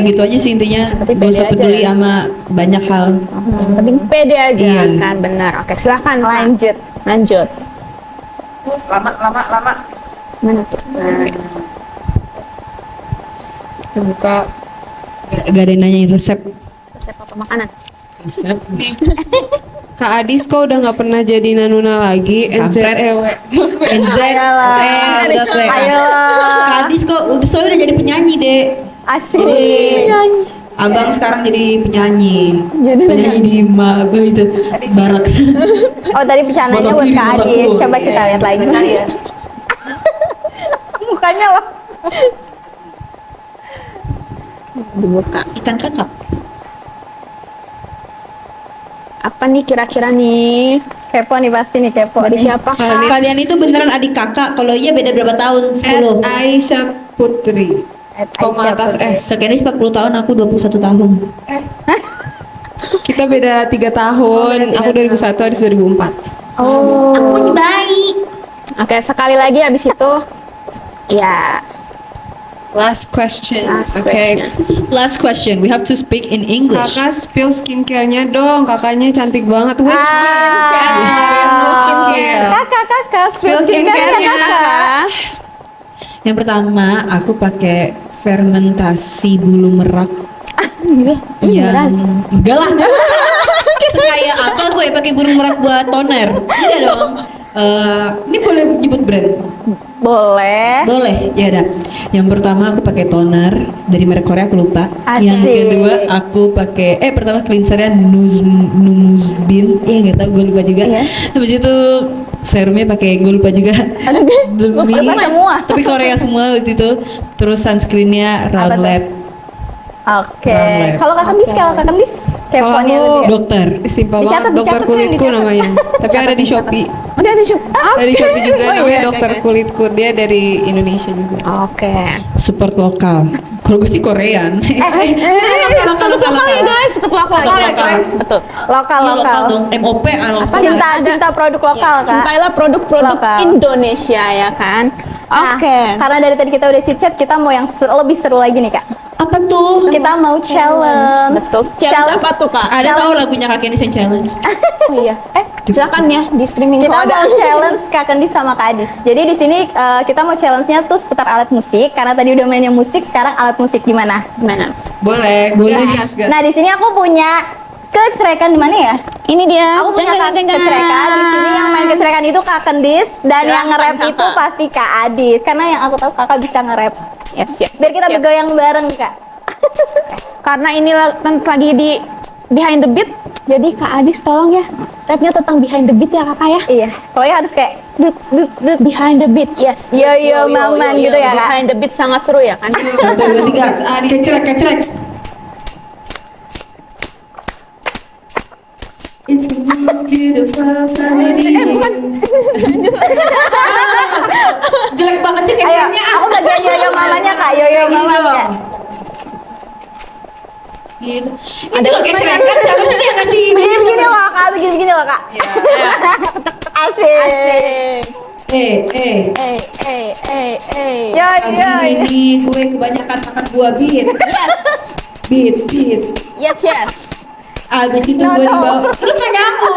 Gitu aja sih intinya. Gak usah peduli sama banyak hal. Penting pede aja kan, benar. Oke, silakan lanjut. Lama. Mana tuh? Kita buka. Gak ada yang nanyain resep. Resep apa makanan? Resep. Kak Adis kok udah nggak pernah jadi Nanuna lagi? NZEW. Kak Adis kok soalnya udah jadi penyanyi deh. Asik. Abang sekarang jadi penyanyi di itu barak. Oh, tadi bercandanya buat Kak Adis. Coba kita lihat lagi. Mukanya loh. Dibuka. Ikan kakap. Apa nih kira-kira nih? Kepo nih pasti nih kepo. Dari siapa Kak? Kalian itu beneran adik kakak? Kalau iya beda berapa tahun? 10. Aisyah Putri. Koma atas S. Sekian 40 tahun, aku 21 tahun. Kita beda 3 tahun. Aku 2001, Adis 2004. Oh. Aku masih baik. Oke, sekali lagi habis itu. Ya. Last question. Last question. We have to speak in English. Kakak spill skincare-nya dong. Kakaknya cantik banget. Which one? Kakak spill skincare-nya. Yang pertama, aku pakai fermentasi bulu merak. Iya. Enggak lah. Sekaya apa gue pakai bulu merak buat toner? Iya dong. Ini boleh nyebut brand? Boleh. Ya udah. Yang pertama aku pakai toner dari merek Korea, aku lupa. Asik. Yang kedua aku pakai pertama cleansernya Numuzbin. Nggak tahu, gue lupa juga. Habis itu serumnya pakai, gue lupa juga. Demi semua. Tapi Korea semua waktu itu. Terus sunscreennya Round Lab. Oke. Kalau Kakak Bis, Kalau aku dokter. Simpel banget, dokter kulitku namanya. Tapi ada di Shopee. Udah di Shopee. Ada di Shopee juga namanya dokter kulitku. Dia dari Indonesia juga. Oke. Support lokal. Kalau gue sih Korean. Lokal ya guys, tetap lokal ya guys. Betul. Lokal dong. MOP, I love cinta produk lokal, Kak. Cintailah produk-produk Indonesia ya kan. Oke. Karena dari tadi kita udah chit-chat, kita mau yang lebih seru lagi nih, Kak. Apa tuh? Kita mau challenge. Betul. Challenge apa tuh, Kak? Ada tahu lagunya Kak Kendis yang challenge? Oh iya. Silakan ya di streaming kita kalau ada. mau challenge Kak Kendis sama Kak Adis. Jadi di sini kita mau challenge-nya tuh seputar alat musik. Karena tadi udah mainnya musik, sekarang alat musik gimana? Boleh. Gas. Nah, di sini aku punya kecerekan di mana ya? Ini dia. Aku punya kecerekan. Di sini yang main kecerekan itu Kak Kendis dan yang nge-rap itu pasti Kak Adis. Karena yang aku tahu Kakak bisa nge-rap. Yes. Biar kita bergoyang bareng, Kak. Karena ini lagi di behind the beat, jadi Kak Adis tolong ya rapnya tentang behind the beat ya Kakak ya. Iya, pokoknya harus kayak behind the beat. Yes. Yo maman gitu ya Kak. Behind the beat sangat seru ya kan. 1, 2, 3. Kecerek. Jelek banget sih kecernya. Aku bagian yo mamanya Kak. Yo maman Kak. Gitu. Ada kecerekan siapa sih yang ngasih ini? Begini loh Kak, begini loh Kak. Asik. Yo. Ini gue kebanyakan makan buah beet. Yes. Beet. Yes. Abis itu gue dibawa. Terus gak nyambung.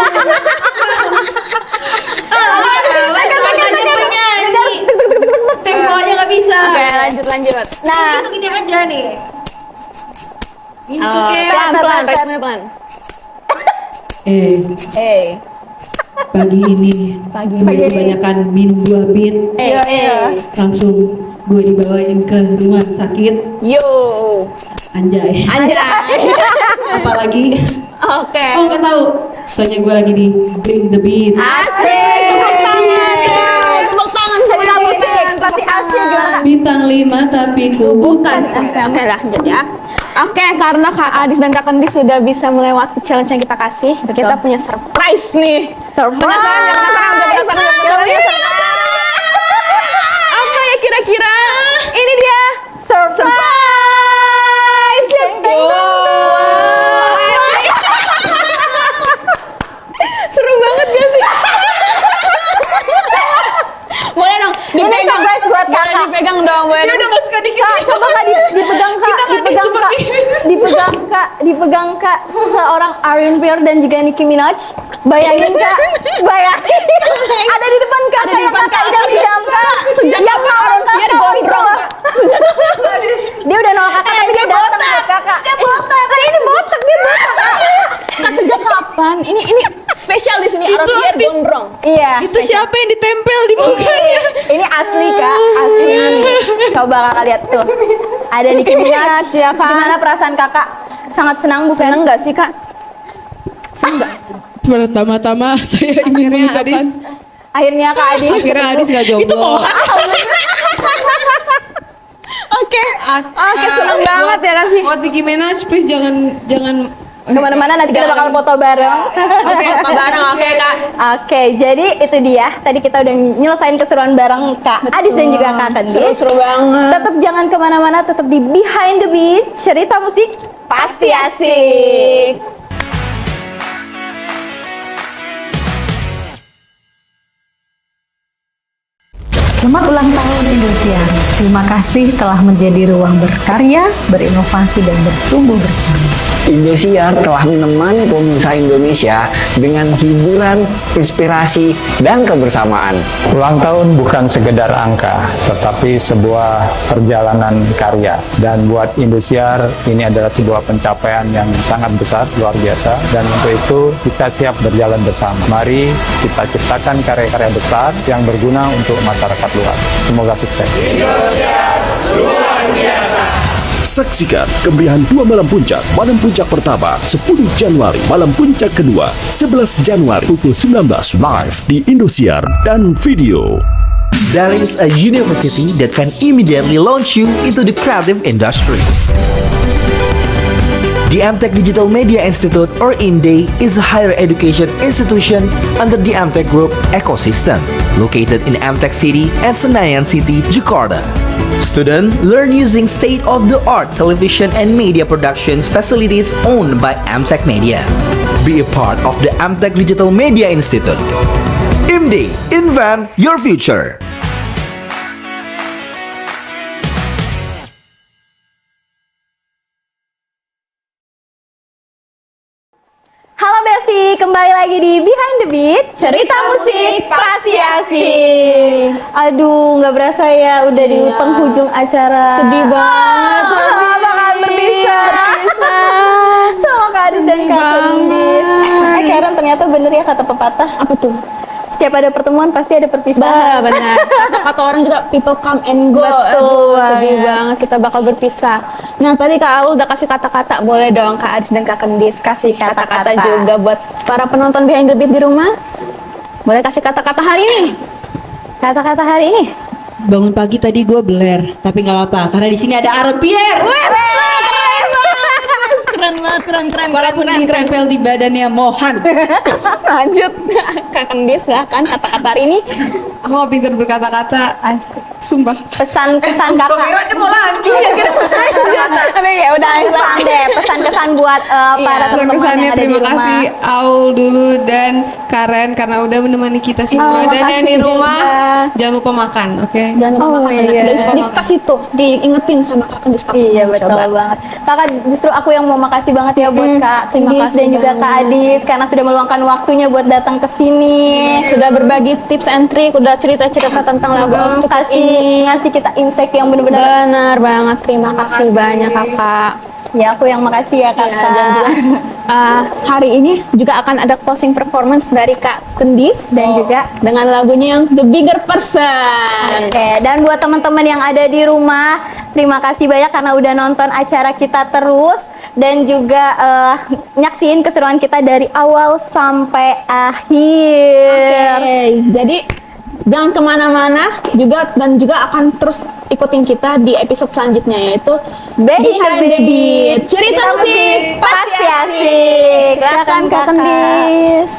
Makanya penyanyi. Tempo aja gak bisa. Oke, lanjut. Nah, itu gini aja nih. Ini tuh kayak Pelan, ritmenya pelan. Pagi ini gue kebanyakan minum buah bit. Langsung gue dibawain ke rumah sakit. Yo. Anjay. Apalagi? Oke. Oh nggak tahu. Soalnya gue lagi di Bring the Beat. Asik. Tepuk tangan semua musik. Pasti asik gimana? Bintang 5 tapi ku bukan. Oke, lanjut ya. Oke, karena Kak Adis dan Kak Kendi sudah bisa melewati challenge yang kita kasih, kita punya surprise nih. Penasaran ya? Apa ya kira-kira? Ini dia surprise. Seru banget gak sih? Boleh dong, dipegang. Boleh dipegang dong, boleh. Dia udah gak suka dikit. Coba Kak dipegang Kak seseorang Arin Pierre dan juga Nicki Minaj. Bayangin Kak, ada di depan Kak. Ada di depan Kak. Sejak kapan Arin Pierre gondrong? Dia udah nolak Kakak tapi dia datang buat Kakak. Dia botak. Ini botak, dia botak. Kak, sejak kapan? Ini spesial di sini Arin Pierre gondrong. Iya. Itu siapa yang ditempel di mukanya? Ini asli Kak, asli. Coba Kakak lihat tuh. Ada Nicki Minaj. Gimana perasaan Kakak? Sangat senang bukan? Seneng gak sih Kak? Seneng gak? Pertama-tama saya ingin mengucapkan Akhirnya Kak Adis. Akhirnya Adis gak jomblo. Itu Oke, seneng banget ya kasih. Buat Nicki Minaj, please jangan kemana-mana, nanti kita bakal foto bareng. Oke, foto bareng, oke Kak. Oke, jadi itu dia. Tadi kita udah nyelesain keseruan bareng Kak Adis dan juga Kak Kendi. Seru-seru banget. Tetap jangan kemana-mana, tetap di Behind the Beat. Cerita musik pasti asik. Selamat ulang tahun Indosiar. Terima kasih telah menjadi ruang berkarya, berinovasi dan bertumbuh bersama. Indosiar telah menemani pemirsa Indonesia dengan hiburan, inspirasi, dan kebersamaan. Ulang tahun bukan sekedar angka, tetapi sebuah perjalanan karya. Dan buat Indosiar, ini adalah sebuah pencapaian yang sangat besar, luar biasa. Dan untuk itu, kita siap berjalan bersama. Mari kita ciptakan karya-karya besar yang berguna untuk masyarakat luas. Semoga sukses. Indosiar luar biasa. Saksikan kemeriahan 2 malam puncak. Malam puncak pertama 10 Januari, malam puncak kedua 11 Januari pukul 19 live di Indosiar dan video. There is a university that can immediately launch you into the creative industry. The MTech Digital Media Institute, or IMDE, is a higher education institution under the MTech Group ecosystem, located in MTech City and Senayan City, Jakarta. Students learn using state-of-the-art television and media productions facilities owned by MTech Media. Be a part of the MTech Digital Media Institute. IMDE, invent your future. Halo Besti, kembali lagi di Behind the Beat. Cerita musik pasti asik. Aduh, nggak berasa ya udah di penghujung acara. Sedih banget. Bakal berpisah sama Kak Adis dan Kak Kendi. Karen, ternyata bener ya kata pepatah. Apa tuh? Setiap ada pertemuan pasti ada perpisahan. Benar. Kata orang juga people come and go. Betul. Sedih banget kita bakal berpisah. Nah, tadi Kak Aul udah kasih kata-kata, boleh dong Kak Adis dan Kak Kendis kasih kata-kata juga buat para penonton Behind the Beat di rumah. Boleh kasih kata-kata hari ini? Kata-kata hari ini. Bangun pagi tadi gue beler, tapi nggak apa-apa karena di sini ada Arin Pierre. Keren. Walaupun ditempel di badannya Mohan. Lanjut, Kak Kendis silahkan kata-kata hari ini. Aku gak pintar berkata-kata, sumpah. Pesan-pesan Kakak. Kira dia mau lagi. Tapi ya udah pesan deh, pesan-kesan buat para teman-teman Kesannya yang ada di terima rumah. kasih Aul dulu dan Karen karena udah menemani kita semua dan yang di rumah jangan lupa makan, oke? Jangan lupa makan. Dikasih tuh, diingetin sama kakak di sekolah. Iya betul banget. Kakak justru aku yang mau makasih banget ya buat Kak Kendis dan juga Kak Adis karena sudah meluangkan waktunya buat datang ke sini. Sudah berbagi tips and trick, udah cerita-cerita tentang lagu ngasih kita insight yang benar-benar benar banget. Terima kasih banyak kakak. Ya aku yang makasih ya kakak. Dan juga hari ini juga akan ada closing performance dari Kak Kendis dan juga dengan lagunya yang The Bigger Person. Oke, dan buat teman-teman yang ada di rumah, terima kasih banyak karena udah nonton acara kita terus dan juga nyaksiin keseruan kita dari awal sampai akhir. Oke, jadi jangan kemana-mana dan juga akan terus ikutin kita di episode selanjutnya yaitu Behind the Beat. Cerita musik pasti asik. Silakan Kak Kendis.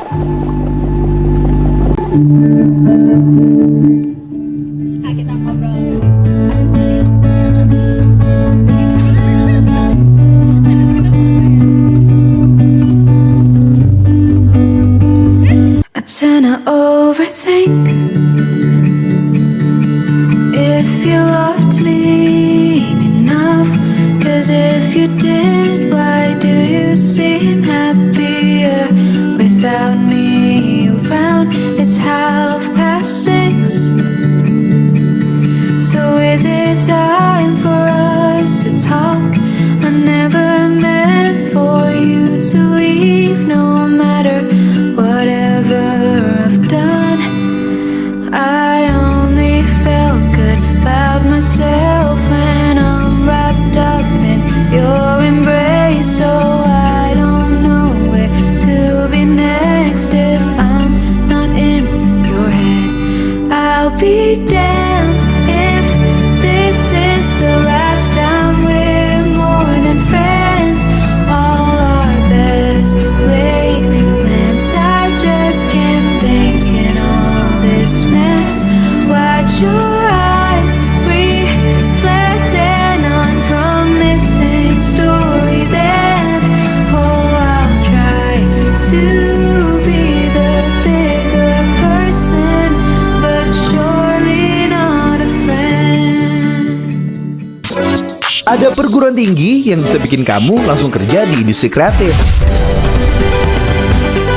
I tend to overthink if you loved me enough. 'Cause if you did, why do you seem happier without me around? It's 6:30. So is it time for us to talk? I never meant for you to leave, no matter whatever I've done. I only felt good about myself when I'm wrapped up in your embrace. So I don't know where to be next if I'm not in your head. I'll be damned if this is the last time we're more than friends. All our best laid plans, I just can't think in all this mess. Watch your eyes reflecting on promising stories, and I'll try to be the bigger person, but surely not a friend. Ada perguruan tinggi yang bisa bikin kamu langsung kerja di industri kreatif.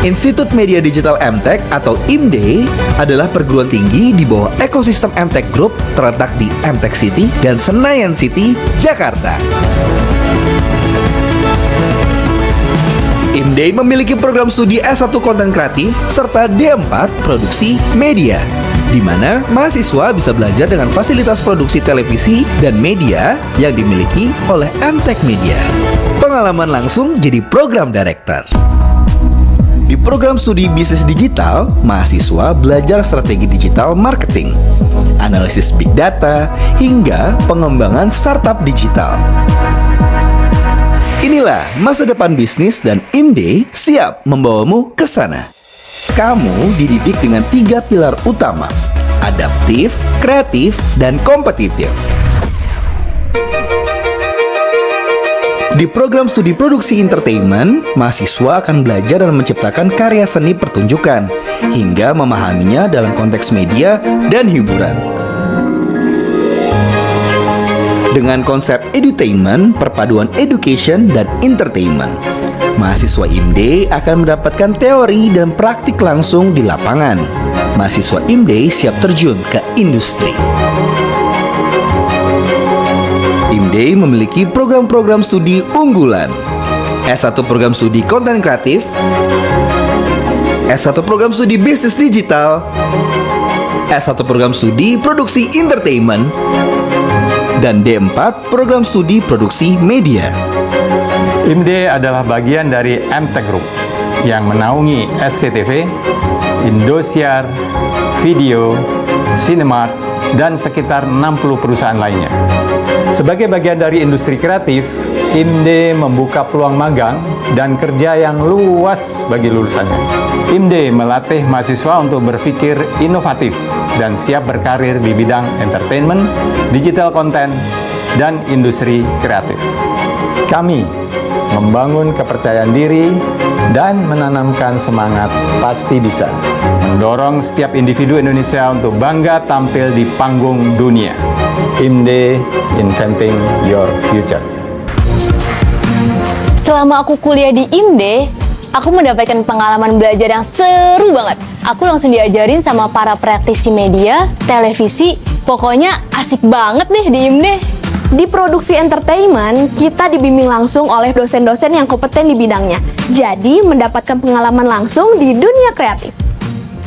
Institut Media Digital MTech atau IMD adalah perguruan tinggi di bawah ekosistem MTech Group terletak di MTech City dan Senayan City, Jakarta. IMD memiliki program studi S1 Konten Kreatif serta D4 Produksi Media, di mana mahasiswa bisa belajar dengan fasilitas produksi televisi dan media yang dimiliki oleh MTech Media. Pengalaman langsung jadi program director. Di program studi bisnis digital, mahasiswa belajar strategi digital marketing, analisis big data, hingga pengembangan startup digital. Inilah masa depan bisnis dan IMD siap membawamu ke sana. Kamu dididik dengan 3 pilar utama: adaptif, kreatif, dan kompetitif. Di program studi produksi entertainment, mahasiswa akan belajar dan menciptakan karya seni pertunjukan hingga memahaminya dalam konteks media dan hiburan. Dengan konsep edutainment, perpaduan education dan entertainment, mahasiswa IMD akan mendapatkan teori dan praktik langsung di lapangan. Mahasiswa IMD siap terjun ke industri. IMD memiliki program-program studi unggulan: S1 Program Studi Konten Kreatif, S1 Program Studi Bisnis Digital, S1 Program Studi Produksi Entertainment, dan D4 Program Studi Produksi Media. IMD adalah bagian dari MTech Group yang menaungi SCTV, Indosiar, Video, Cinemark, dan sekitar 60 perusahaan lainnya. Sebagai bagian dari industri kreatif, IMD membuka peluang magang dan kerja yang luas bagi lulusannya. IMD melatih mahasiswa untuk berpikir inovatif dan siap berkarir di bidang entertainment, digital content, dan industri kreatif. Kami membangun kepercayaan diri dan menanamkan semangat pasti bisa, mendorong setiap individu Indonesia untuk bangga tampil di panggung dunia. IMDE, Inventing Your Future. Selama aku kuliah di IMDE, aku mendapatkan pengalaman belajar yang seru banget. Aku langsung diajarin sama para praktisi media, televisi, pokoknya asik banget deh di IMDE. Di produksi entertainment, kita dibimbing langsung oleh dosen-dosen yang kompeten di bidangnya. Jadi, mendapatkan pengalaman langsung di dunia kreatif.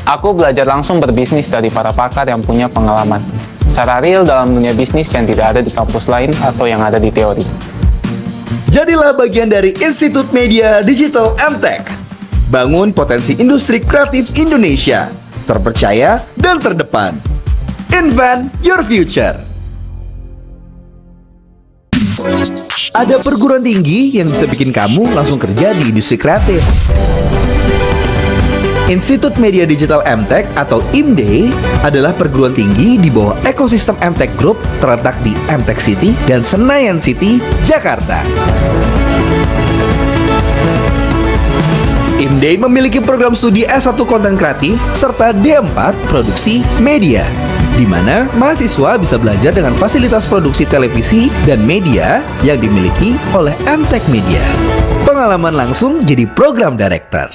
Aku belajar langsung berbisnis dari para pakar yang punya pengalaman secara real dalam dunia bisnis yang tidak ada di kampus lain atau yang ada di teori. Jadilah bagian dari Institut Media Digital MTech. Bangun potensi industri kreatif Indonesia, terpercaya dan terdepan. Invent your future. Ada perguruan tinggi yang bisa bikin kamu langsung kerja di industri kreatif. Institut Media Digital MTech atau IMDE adalah perguruan tinggi di bawah ekosistem MTech Group terletak di MTech City dan Senayan City, Jakarta. IMDE memiliki program studi S1 Konten Kreatif serta D4 Produksi Media, di mana mahasiswa bisa belajar dengan fasilitas produksi televisi dan media yang dimiliki oleh MTech Media. Pengalaman langsung jadi program director.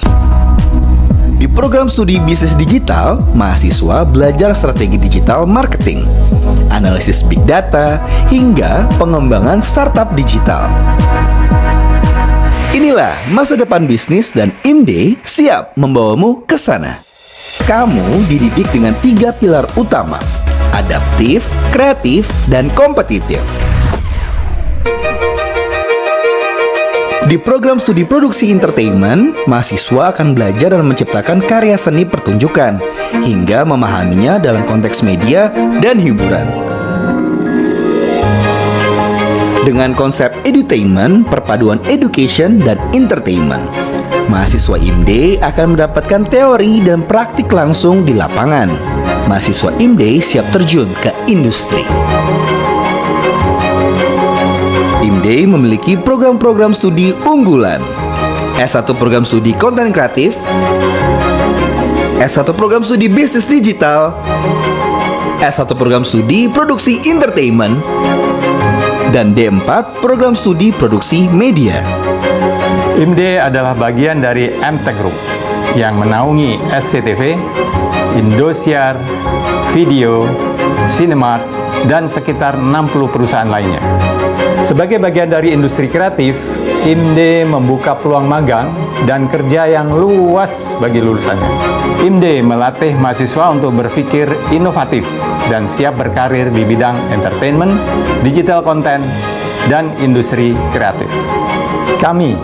Di program studi bisnis digital, mahasiswa belajar strategi digital marketing, analisis big data, hingga pengembangan startup digital. Inilah masa depan bisnis dan IMDE siap membawamu ke sana. Kamu dididik dengan 3 pilar utama: adaptif, kreatif, dan kompetitif. Di program studi produksi entertainment, mahasiswa akan belajar dan menciptakan karya seni pertunjukan hingga memahaminya dalam konteks media dan hiburan. Dengan konsep edutainment, perpaduan education dan entertainment, mahasiswa IMDE akan mendapatkan teori dan praktik langsung di lapangan. Mahasiswa IMDE siap terjun ke industri. IMDE memiliki program-program studi unggulan: S1 Program Studi Konten Kreatif, S1 Program Studi Bisnis Digital, S1 Program Studi Produksi Entertainment, dan D4 Program Studi Produksi Media. IMDE adalah bagian dari MTech Group yang menaungi SCTV, Indosiar, Video, Cinemark, dan sekitar 60 perusahaan lainnya. Sebagai bagian dari industri kreatif, IMDE membuka peluang magang dan kerja yang luas bagi lulusannya. IMDE melatih mahasiswa untuk berpikir inovatif dan siap berkarir di bidang entertainment, digital content, dan industri kreatif. Kami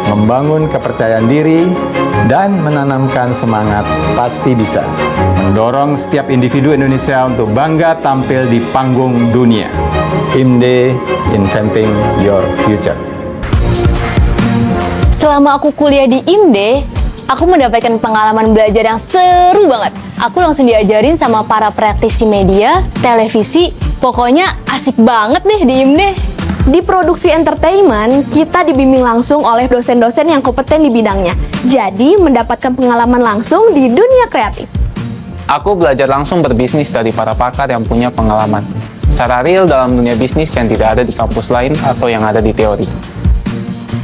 membangun kepercayaan diri dan menanamkan semangat pasti bisa, mendorong setiap individu Indonesia untuk bangga tampil di panggung dunia. IMDE, Inventing Your Future. Selama aku kuliah di IMDE, aku mendapatkan pengalaman belajar yang seru banget. Aku langsung diajarin sama para praktisi media, televisi, pokoknya asik banget deh di IMDE. Di produksi entertainment, kita dibimbing langsung oleh dosen-dosen yang kompeten di bidangnya. Jadi, mendapatkan pengalaman langsung di dunia kreatif. Aku belajar langsung berbisnis dari para pakar yang punya pengalaman secara real dalam dunia bisnis yang tidak ada di kampus lain atau yang ada di teori.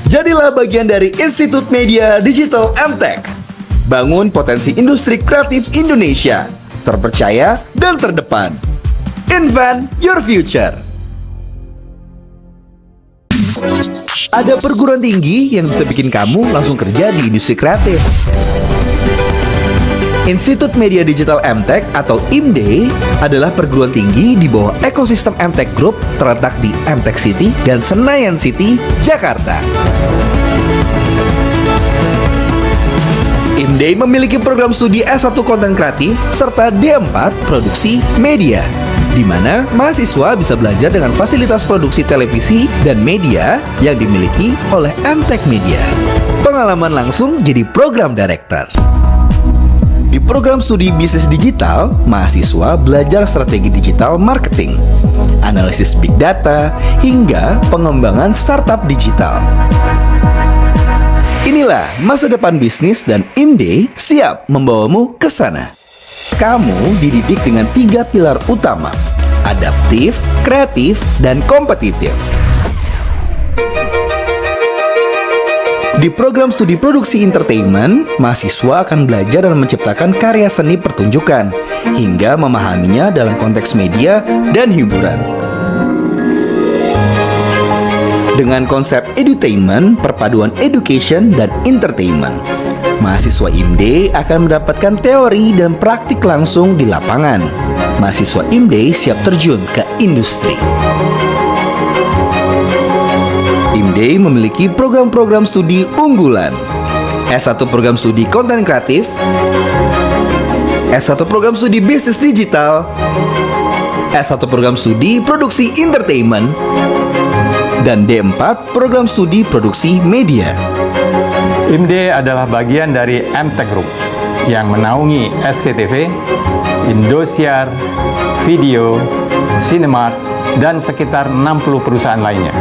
Jadilah bagian dari Institut Media Digital MTech. Bangun potensi industri kreatif Indonesia, terpercaya dan terdepan. Invent your future. Ada perguruan tinggi yang bisa bikin kamu langsung kerja di industri kreatif. Institut Media Digital MTech atau IMDE adalah perguruan tinggi di bawah ekosistem MTech Group terletak di MTech City dan Senayan City, Jakarta. IMDE memiliki program studi S1 Konten Kreatif serta D4 Produksi Media, di mana mahasiswa bisa belajar dengan fasilitas produksi televisi dan media yang dimiliki oleh MTech Media. Pengalaman langsung jadi program director. Di program studi bisnis digital, mahasiswa belajar strategi digital marketing, analisis big data, hingga pengembangan startup digital. Inilah masa depan bisnis dan IMD siap membawamu ke sana. Kamu dididik dengan 3 pilar utama: adaptif, kreatif, dan kompetitif. Di program studi produksi entertainment, mahasiswa akan belajar dan menciptakan karya seni pertunjukan hingga memahaminya dalam konteks media dan hiburan. Dengan konsep edutainment, perpaduan education dan entertainment, mahasiswa IMD akan mendapatkan teori dan praktik langsung di lapangan. Mahasiswa IMD siap terjun ke industri. IMD memiliki program-program studi unggulan: S1 program studi konten kreatif, S1 program studi bisnis digital, S1 program studi produksi entertainment, dan D4 program studi produksi media. IMD adalah bagian dari MTech Group yang menaungi SCTV, Indosiar, Video, Cinemark, dan sekitar 60 perusahaan lainnya.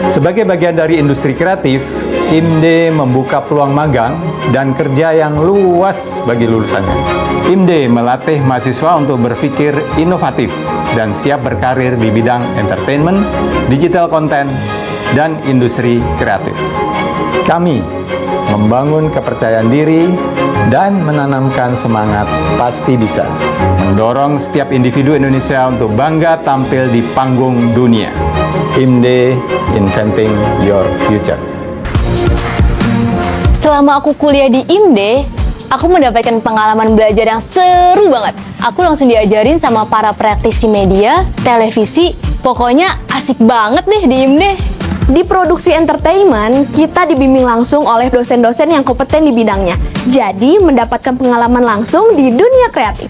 Sebagai bagian dari industri kreatif, IMD membuka peluang magang dan kerja yang luas bagi lulusannya. IMD melatih mahasiswa untuk berpikir inovatif dan siap berkarir di bidang entertainment, digital content, dan industri kreatif. Kami membangun kepercayaan diri dan menanamkan semangat pasti bisa, mendorong setiap individu Indonesia untuk bangga tampil di panggung dunia. IMD, Inventing Your Future. Selama aku kuliah di IMD, aku mendapatkan pengalaman belajar yang seru banget. Aku langsung diajarin sama para praktisi media, televisi, pokoknya asik banget deh di IMD. Di produksi entertainment, kita dibimbing langsung oleh dosen-dosen yang kompeten di bidangnya. Jadi, mendapatkan pengalaman langsung di dunia kreatif.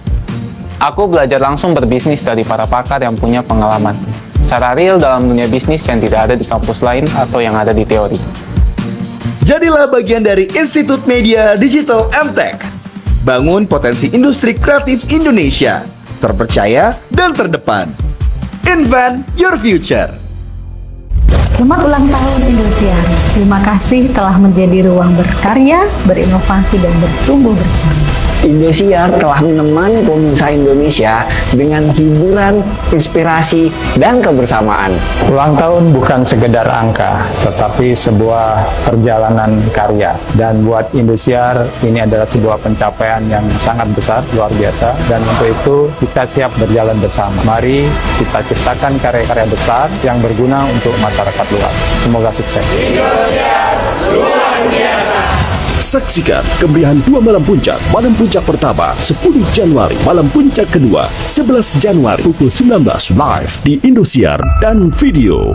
Aku belajar langsung berbisnis dari para pakar yang punya pengalaman secara real dalam dunia bisnis yang tidak ada di kampus lain atau yang ada di teori. Jadilah bagian dari Institut Media Digital MTech. Bangun potensi industri kreatif Indonesia, terpercaya dan terdepan. Invent your future. Selamat ulang tahun Indosiar. Terima kasih telah menjadi ruang berkarya, berinovasi, dan bertumbuh bersama. Indosiar telah menemani pemirsa Indonesia dengan hiburan, inspirasi, dan kebersamaan. Ulang tahun bukan sekedar angka, tetapi sebuah perjalanan karya. Dan buat Indosiar, ini adalah sebuah pencapaian yang sangat besar, luar biasa. Dan untuk itu, kita siap berjalan bersama. Mari kita ciptakan karya-karya besar yang berguna untuk masyarakat luas. Semoga sukses. Indosiar luar biasa. Saksikan kemeriahan 2 malam puncak. Malam puncak pertama 10 Januari, malam puncak kedua 11 Januari pukul 19 live di Indosiar dan Video.